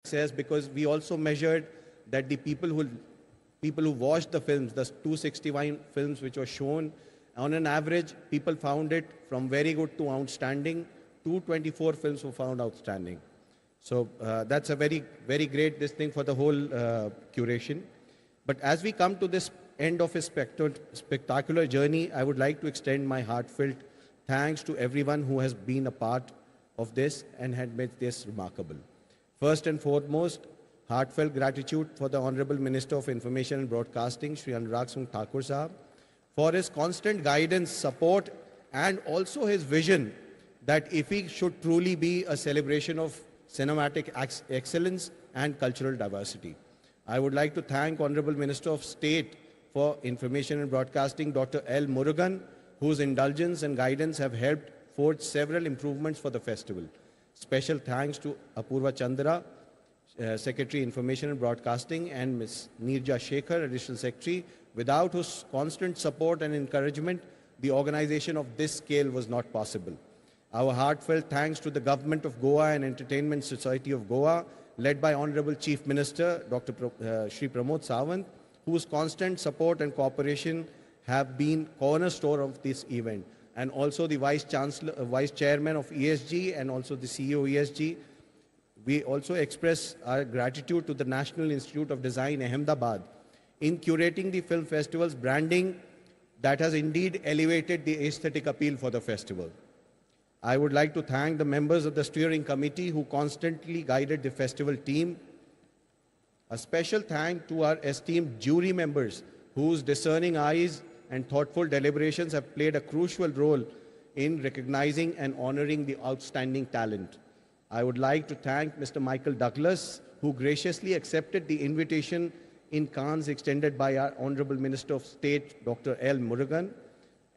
success because we also measured that the people who watched the films, the 261 films which were shown, on an average, people found it from very good to outstanding. 224 films were found outstanding. So that's a very, very great this thing for the whole curation. But as we come to this end of a spectacular journey, I would like to extend my heartfelt thanks to everyone who has been a part of this and had made this remarkable. First and foremost, heartfelt gratitude for the Honorable Minister of Information and Broadcasting, Shri Anurag Singh Thakur Sahab, for his constant guidance, support, and also his vision that IFFI should truly be a celebration of cinematic excellence and cultural diversity. I would like to thank Honorable Minister of State for Information and Broadcasting, Dr. L. Murugan, whose indulgence and guidance have helped forge several improvements for the festival. Special thanks to Apurva Chandra, Secretary Information and Broadcasting, and Ms. Neerja Shekhar, Additional Secretary, without whose constant support and encouragement, the organization of this scale was not possible. Our heartfelt thanks to the Government of Goa and Entertainment Society of Goa, led by Honorable Chief Minister Dr. Shri Pramod Sawant, whose constant support and cooperation have been cornerstone of this event, and also the Vice Chairman of ESG and also the CEO ESG. We also express our gratitude to the National Institute of Design, Ahmedabad, in curating the film festival's branding that has indeed elevated the aesthetic appeal for the festival. I would like to thank the members of the steering committee who constantly guided the festival team. A special thank to our esteemed jury members whose discerning eyes and thoughtful deliberations have played a crucial role in recognizing and honoring the outstanding talent. I would like to thank Mr. Michael Douglas, who graciously accepted the invitation in Cannes extended by our Honorable Minister of State, Dr. L. Murugan,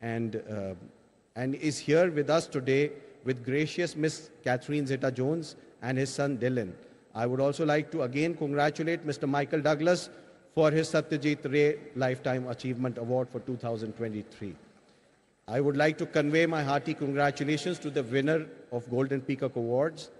and is here with us today with gracious Miss Catherine Zeta-Jones and his son Dylan. I would also like to again congratulate Mr. Michael Douglas for his Satyajit Ray Lifetime Achievement Award for 2023. I would like to convey my hearty congratulations to the winner of Golden Peacock Awards.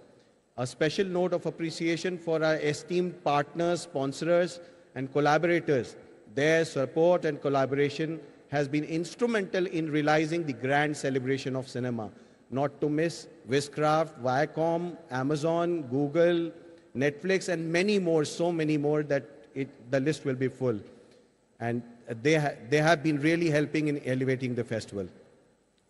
A special note of appreciation for our esteemed partners, sponsors, and collaborators. Their support and collaboration has been instrumental in realizing the grand celebration of cinema. Not to miss Wizcraft, Viacom, Amazon, Google, Netflix, and many more, so many more that the list will be full. And they have been really helping in elevating the festival.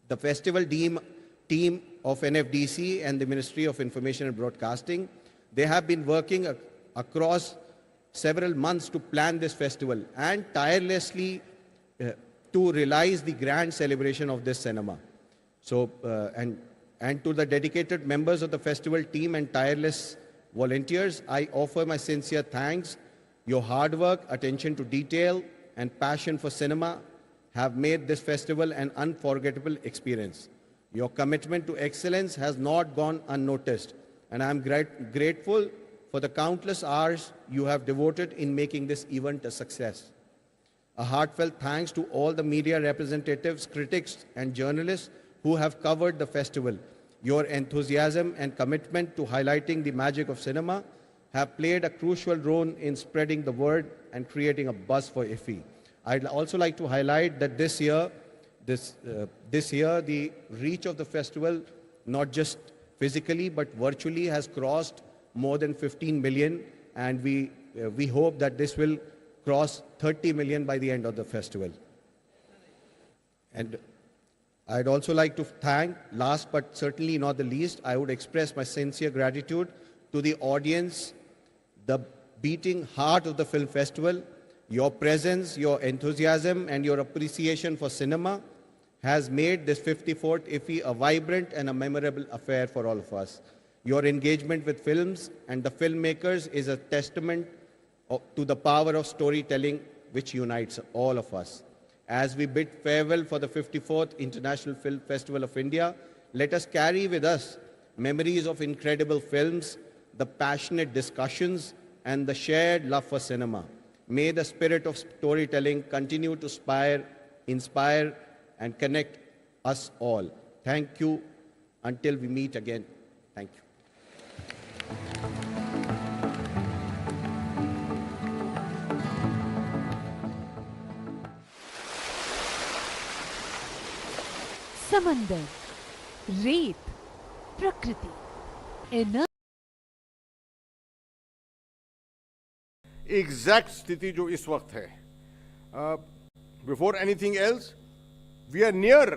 The festival team of NFDC and the Ministry of Information and Broadcasting, they have been working across several months to plan this festival and tirelessly to realize the grand celebration of this cinema. So, and to the dedicated members of the festival team and tireless volunteers, I offer my sincere thanks. Your hard work, attention to detail, and passion for cinema have made this festival an unforgettable experience. Your commitment to excellence has not gone unnoticed, and I am grateful for the countless hours you have devoted in making this event a success. A heartfelt thanks to all the media representatives, critics, and journalists who have covered the festival. Your enthusiasm and commitment to highlighting the magic of cinema have played a crucial role in spreading the word and creating a buzz for IFFI. I'd also like to highlight that this year, the reach of the festival, not just physically but virtually, has crossed more than 15 million, and we hope that this will cross 30 million by the end of the festival. And I'd also like to thank, last but certainly not the least, I would express my sincere gratitude to the audience, the beating heart of the film festival. Your presence, your enthusiasm, and your appreciation for cinema has made this 54th IFFI a vibrant and a memorable affair for all of us. Your engagement with films and the filmmakers is a testament to the power of storytelling which unites all of us. As we bid farewell for the 54th International Film Festival of India, let us carry with us memories of incredible films, the passionate discussions, and the shared love for cinema. May the spirit of storytelling continue to inspire, and connect us all. Thank you. Until we meet again. Thank you. समंदर, रेत, प्रकृति, exact स्थिति जो इस वक्त है, before anything else we are near